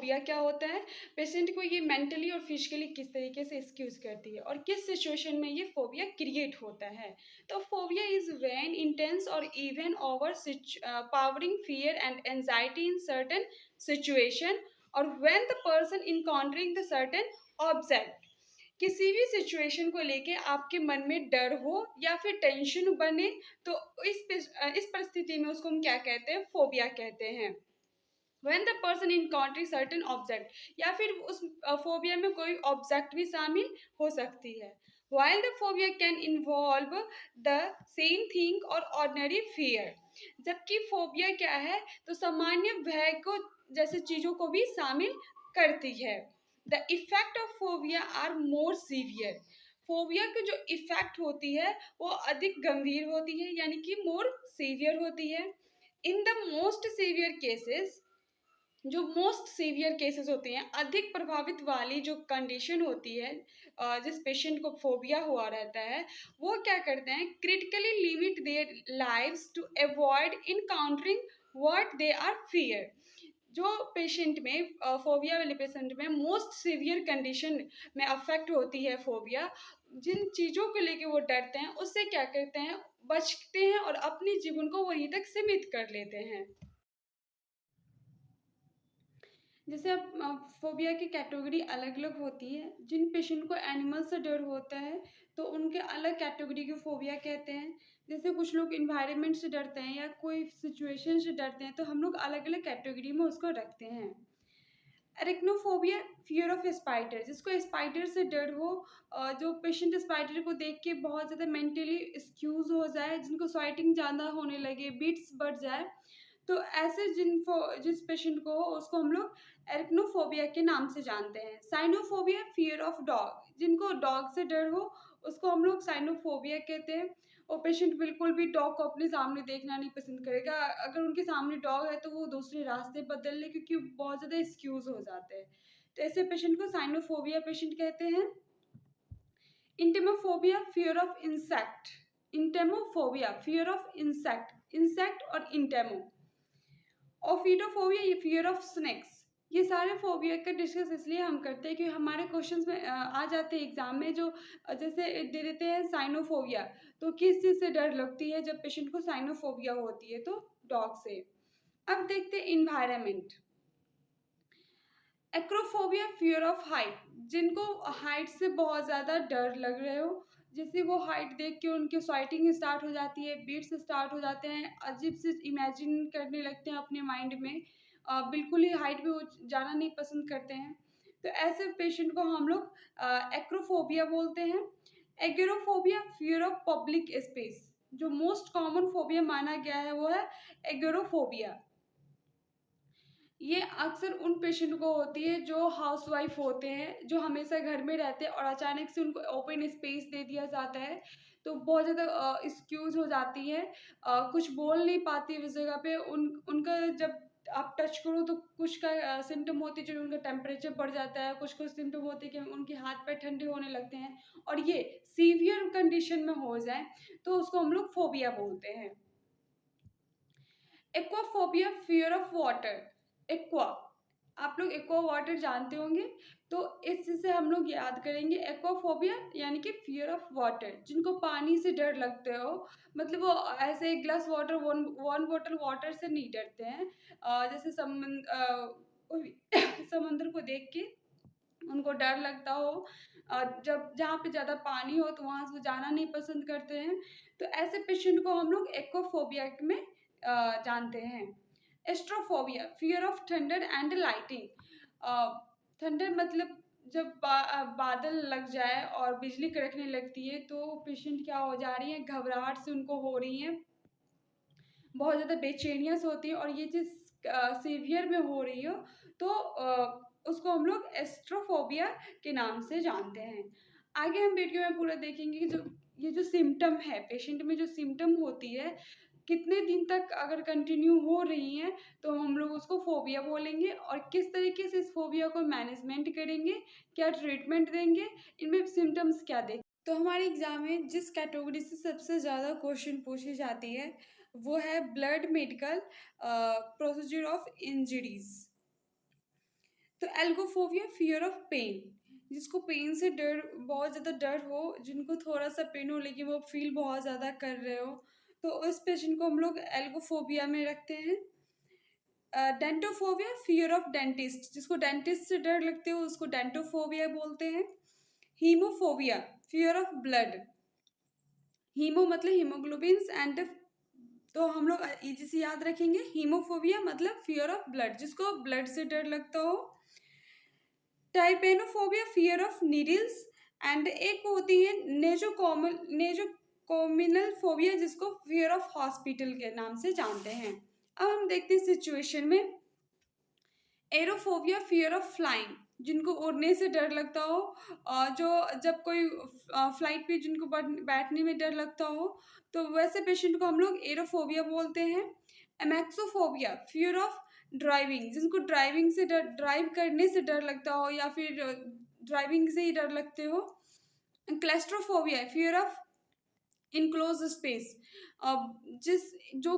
Phobia क्या होता है, पेशेंट को ये मेंटली और फिजिकली किस तरीके से एक्सक्यूज करती है और किस सिचुएशन में ये फोबिया क्रिएट होता है। तो फोबिया इज व्हेन इंटेंस और even overpowering fear and anxiety in certain situation, और when the person encountering the certain object, किसी भी सिचुएशन को लेके आपके मन में डर हो या फिर टेंशन बने, तो इस परिस्थिति में उसको हम क्या कहते हैं, फोबिया कहते हैं। when the person encounters certain object, या फिर उस फोबिया में कोई ऑब्जेक्ट भी शामिल हो सकती है। while the phobia can involve the same thing or ordinary fear, जबकि फोबिया क्या है, तो सामान्य भय को जैसे चीजों को भी शामिल करती है। The effect of phobia are more severe, phobia की जो इफेक्ट होती है वो अधिक गंभीर होती है, यानी कि मोर सीवियर होती है। In the most severe cases, जो मोस्ट सीवियर केसेस होते हैं, अधिक प्रभावित वाली जो कंडीशन होती है, जिस पेशेंट को फोबिया हुआ रहता है, वो क्या करते हैं, critically limit their lives to avoid encountering what they are fear. जो पेशेंट में फोबिया वाले पेशेंट में मोस्ट सीवियर कंडीशन में अफेक्ट होती है फोबिया, जिन चीज़ों को लेके वो डरते हैं उससे क्या करते हैं, बचते हैं और अपने जीवन को वहीं तक सीमित कर लेते हैं। जैसे अब फोबिया की कैटेगरी अलग अलग होती है। जिन पेशेंट को एनिमल से डर होता है तो उनके अलग कैटेगरी के फोबिया कहते हैं। जैसे कुछ लोग इन्वायरमेंट से डरते हैं या कोई सिचुएशन से डरते हैं, तो हम लोग अलग अलग कैटेगरी में उसको रखते हैं। एरिक्नोफोबिया, फियर ऑफ स्पाइडर, जिसको स्पाइडर से डर हो, जो पेशेंट स्पाइडर को देख के बहुत ज़्यादा मेंटली एक्सक्यूज हो जाए, जिनको स्वेटिंग ज़्यादा होने लगे, बीट्स बढ़ जाए, तो ऐसे जिस पेशेंट को हो उसको हम लोग एरिक्नोफोबिया के नाम से जानते हैं। साइनोफोबिया, फियर ऑफ डॉग, जिनको डॉग से डर हो उसको हम लोग साइनोफोबिया कहते हैं। वो पेशेंट बिल्कुल भी डॉग को अपने सामने देखना नहीं पसंद करेगा। अगर उनके सामने डॉग है तो वो दूसरे रास्ते बदल ले, क्योंकि बहुत ज़्यादा एक्सक्यूज हो जाते हैं। तो ऐसे पेशेंट को साइनोफोबिया पेशेंट कहते हैं। Entomophobia, fear of insect, entomophobia, fear of insect, insect और इंटेमो। ओफिडोफोबिया, ये फियर ऑफ स्नेक्स। ये सारे फोबिया का डिस्कस इसलिए हम करते हैं कि हमारे क्वेश्चंस में आ जाते हैं एग्जाम में, जो जैसे दे देते हैं साइनोफोबिया, तो किस चीज़ से डर लगती है जब पेशेंट को साइनोफोबिया होती है, तो डॉग से। अब देखते हैं environment. Acrophobia, fear of height, जिनको हाइट से बहुत ज़्यादा डर लग रहे हो, जैसे वो हाइट देख के उनकी स्वेटिंग स्टार्ट हो जाती है, बीट्स स्टार्ट हो जाते हैं, अजीब से इमेजिन करने लगते हैं अपने माइंड में, बिल्कुल ही हाइट पे वो जाना नहीं पसंद करते हैं। तो ऐसे पेशेंट को हम लोग एक्रोफोबिया बोलते हैं। Agoraphobia, fear of public space, जो मोस्ट कॉमन फोबिया माना गया है वो है एगोरोफोबिया। ये अक्सर उन पेशेंट को होती है जो हाउसवाइफ होते हैं, जो हमेशा घर में रहते हैं और अचानक से उनको ओपन स्पेस दे दिया जाता है, तो बहुत ज़्यादा एक्सक्यूज हो जाती है, कुछ बोल नहीं पाती उस जगह पे। उनका जब आप टच करो तो कुछ का सिम्टम होते हैं जो उनका टेम्परेचर बढ़ जाता है, कुछ कुछ सिम्टम होते हैं कि उनके हाथ पैर ठंडे होने लगते हैं, और ये सीवियर कंडीशन में हो जाए तो उसको हम लोग फोबिया बोलते हैं। Aquaphobia, fear of water. Aqua, आप लोग एक्वा वाटर जानते होंगे, तो इस चीज़ से हम लोग याद करेंगे एक्वाफोबिया, यानी कि फियर ऑफ वाटर, जिनको पानी से डर लगते हो, मतलब वो ऐसे एक glass water, one one bottle water से नहीं डरते हैं। जैसे समंदर को देख के उनको डर लगता हो, जब जहाँ पे ज़्यादा पानी हो तो वहाँ से वो जाना नहीं पसंद करते हैं, तो ऐसे पेशेंट को हम लोग एक्वाफोबिया में जानते हैं। Astrophobia, fear of thunder and lighting. Thunder मतलब जब बादल लग जाए और बिजली कड़कने लगती है तो पेशेंट क्या हो जा रही है, घबराहट से उनको हो रही है, बहुत ज़्यादा बेचैनियाँ से होती है, और ये चीज़ सीवियर में हो रही हो तो उसको हम लोग एस्ट्रोफोबिया के नाम से जानते हैं। आगे हम वीडियो में पूरा देखेंगे कि जो ये जो सिम्टम है, पेशेंट में जो सिम्टम होती है, कितने दिन तक अगर कंटिन्यू हो रही हैं तो हम लोग उसको फोबिया बोलेंगे, और किस तरीके से इस फोबिया को मैनेजमेंट करेंगे, क्या ट्रीटमेंट देंगे, इनमें सिम्टम्स क्या देखें। तो हमारे एग्जाम में जिस कैटेगरी से सबसे ज़्यादा क्वेश्चन पूछी जाती है वो है blood medical procedure of injuries. तो एल्गोफोबिया फियर ऑफ पेन, जिसको पेन से डर, बहुत ज़्यादा डर हो, जिनको थोड़ा सा पेन हो लेकिन वो फील बहुत ज़्यादा कर रहे हो, तो उस पेशेंट को हम लोग एल्गोफोबिया में रखते हैं। डेंटोफोबिया फियर ऑफ डेंटिस्ट, जिसको डेंटिस्ट से डर लगते हो उसको डेंटोफोबिया बोलते हैं। हीमोफोबिया फियर ऑफ ब्लड, हीमो मतलब हीमोग्लोबिन्स एंड, तो हम लोग इजी से याद रखेंगे, हीमोफोबिया मतलब फियर ऑफ ब्लड, जिसको ब्लड से डर लगता हो। टाइपेनोफोबिया फियर ऑफ नीडल्स, एंड एक होती है नेजोकोमिनल फोबिया, जिसको फियर ऑफ हॉस्पिटल के नाम से जानते हैं। अब हम देखते हैं सिचुएशन में, एरोफोबिया फियर ऑफ फ्लाइंग, जिनको उड़ने से डर लगता हो, और जो जब कोई फ्लाइट पे जिनको बैठने में डर लगता हो, तो वैसे पेशेंट को हम लोग एरोफोबिया बोलते हैं। एमैक्सोफोबिया फियर ऑफ ड्राइविंग, जिनको ड्राइविंग से डर, ड्राइव करने से डर लगता हो या फिर ड्राइविंग से ही डर लगते हो। Claustrophobia fear of enclose space, जिस जो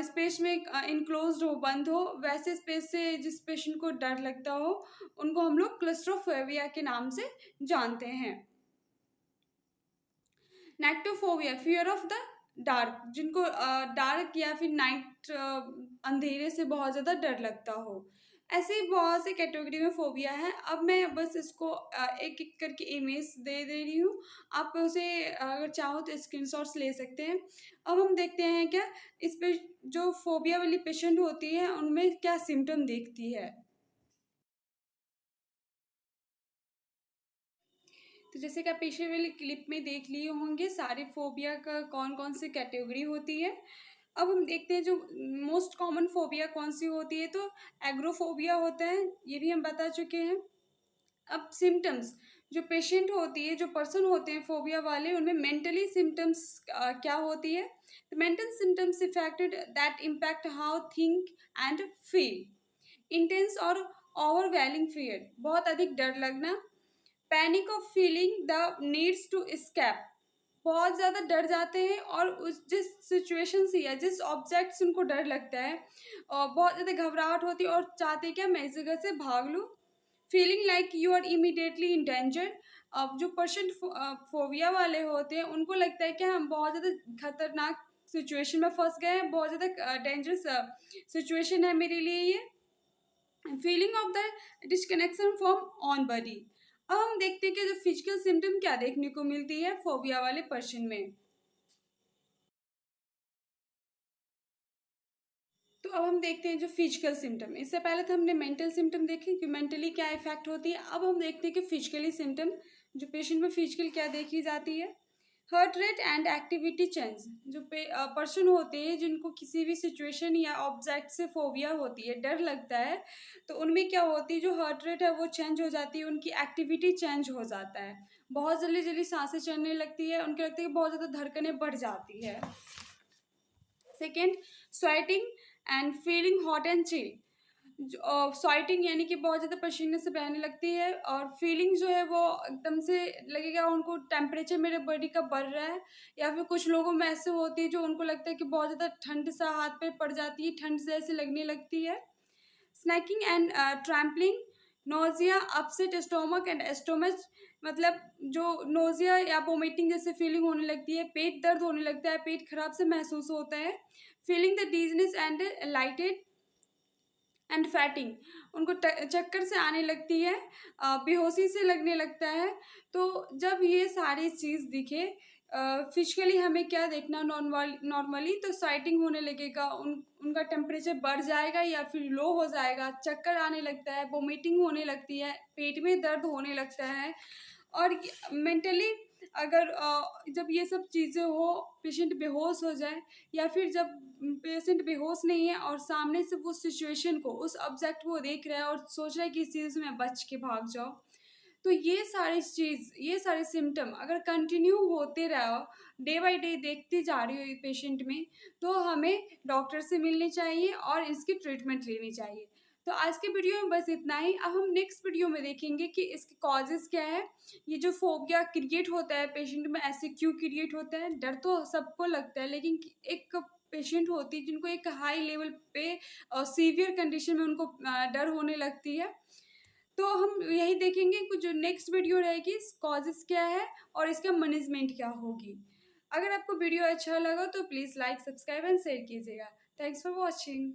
स्पेस में इनक्लोज्ड हो, बंद हो, वैसे स्पेस से जिस पेशेंट को डर लगता हो उनको हम लोग क्लस्ट्रोफोबिया के नाम से जानते हैं। नेक्टोफोबिया फियर ऑफ द डार्क, जिनको डार्क या फिर नाइट, अंधेरे से बहुत ज़्यादा डर लगता हो। ऐसे ही बहुत से कैटेगरी में फोबिया है। अब मैं बस इसको एक एक करके इमेज दे रही हूँ, आप उसे अगर चाहो तो स्क्रीनशॉट्स ले सकते हैं। अब हम देखते हैं क्या इस पे जो फोबिया वाली पेशेंट होती है उनमें क्या सिम्टम दिखती है। तो जैसे कि आप पीछे वाली क्लिप में देख लिए होंगे सारे फोबिया का कौन कौन सी कैटेगरी होती है। अब हम देखते हैं जो मोस्ट कॉमन फोबिया कौन सी होती है, तो एग्रोफोबिया होता है, ये भी हम बता चुके हैं। अब सिम्टम्स, जो पेशेंट होती है, जो पर्सन होते हैं फोबिया वाले, उनमें मेंटली सिम्टम्स क्या होती है। The mental symptoms affected that impact how think and feel. Intense और ओवरवेलिंग फियर, बहुत अधिक डर लगना। Panic of feeling the needs to escape, बहुत ज़्यादा डर जाते हैं और उस जिस सिचुएशन से या जिस ऑब्जेक्ट से उनको डर लगता है और बहुत ज़्यादा घबराहट होती है और चाहते हैं कि मैं इस जगह से भाग लूँ। Feeling like you are immediately in danger, अब जो पर्सन फोबिया वाले होते हैं उनको लगता है कि हम बहुत ज़्यादा खतरनाक सिचुएशन में फंस गए हैं, बहुत ज़्यादा डेंजरस सिचुएशन है मेरे लिए ये। Feeling of the disconnection from on body. अब हम देखते हैं कि जो फिजिकल सिम्टम क्या देखने को मिलती है फोबिया वाले पर्सन में। तो अब हम देखते हैं जो फिजिकल सिम्टम, इससे पहले तो हमने मेंटल सिम्टम देखे कि मेंटली क्या इफेक्ट होती है। अब हम देखते हैं कि फिजिकली सिम्टम जो पेशेंट में फिजिकल क्या देखी जाती है। Heart rate and activity change, जो पर्सन होते हैं जिनको किसी भी सिचुएशन या ऑब्जेक्ट से फोबिया होती है, डर लगता है, तो उनमें क्या होती है, जो हार्ट रेट है वो चेंज हो जाती है, उनकी एक्टिविटी चेंज हो जाता है, बहुत जल्दी जल्दी सांसें चलने लगती है, उनके लगता है कि बहुत ज़्यादा धड़कनें बढ़ जाती है। Second, sweating and feeling hot and chill, sweating यानी कि बहुत ज़्यादा पसीने से बहने लगती है, और फीलिंग जो है वो एकदम से लगेगा उनको टेम्परेचर मेरे बॉडी का बढ़ रहा है, या फिर कुछ लोगों में ऐसे होती है जो उनको लगता है कि बहुत ज़्यादा ठंड सा हाथ पे पड़ जाती है, ठंड से ऐसे लगने लगती है। Shaking and trembling, nausea, upset stomach and stomach, मतलब जो नोजिया या वोमिटिंग जैसे फीलिंग होने लगती है, पेट दर्द होने लगता है, पेट खराब से महसूस होता है। Feeling the dizziness and lighted and fainting, उनको चक्कर से आने लगती है, बेहोशी से लगने लगता है। तो जब ये सारी चीज़ दिखे, फिजिकली हमें क्या देखना, नॉर्मली तो स्वेटिंग होने लगेगा, उनका टेम्परेचर बढ़ जाएगा या फिर लो हो जाएगा, चक्कर आने लगता है, वोमिटिंग होने लगती है, पेट में दर्द होने लगता है। और मेंटली अगर जब ये सब चीज़ें हो, पेशेंट बेहोश हो जाए, या फिर जब पेशेंट बेहोश नहीं है और सामने से वो सिचुएशन को, उस ऑब्जेक्ट को देख रहा है और सोच रहा है कि इस चीज़ से मैं बच के भाग जाऊँ, तो ये सारे सिम्टम अगर कंटिन्यू होते रहो, डे बाय डे देखती जा रही हो पेशेंट में, तो हमें डॉक्टर से मिलनी चाहिए और इसकी ट्रीटमेंट लेनी चाहिए। तो आज के वीडियो में बस इतना ही। अब हम नेक्स्ट वीडियो में देखेंगे कि इसके कॉजेज़ क्या है, ये जो फोबिया क्रिएट होता है पेशेंट में, ऐसे क्यों क्रिएट होता है। डर तो सबको लगता है, लेकिन एक पेशेंट होती है जिनको एक हाई लेवल पे सीवियर कंडीशन में उनको डर होने लगती है। तो हम यही देखेंगे कि जो नेक्स्ट वीडियो रहेगी कॉजेज़ क्या है और इसका मैनेजमेंट क्या होगी। अगर आपको वीडियो अच्छा लगा तो please like, subscribe and share कीजिएगा। Thanks for watching.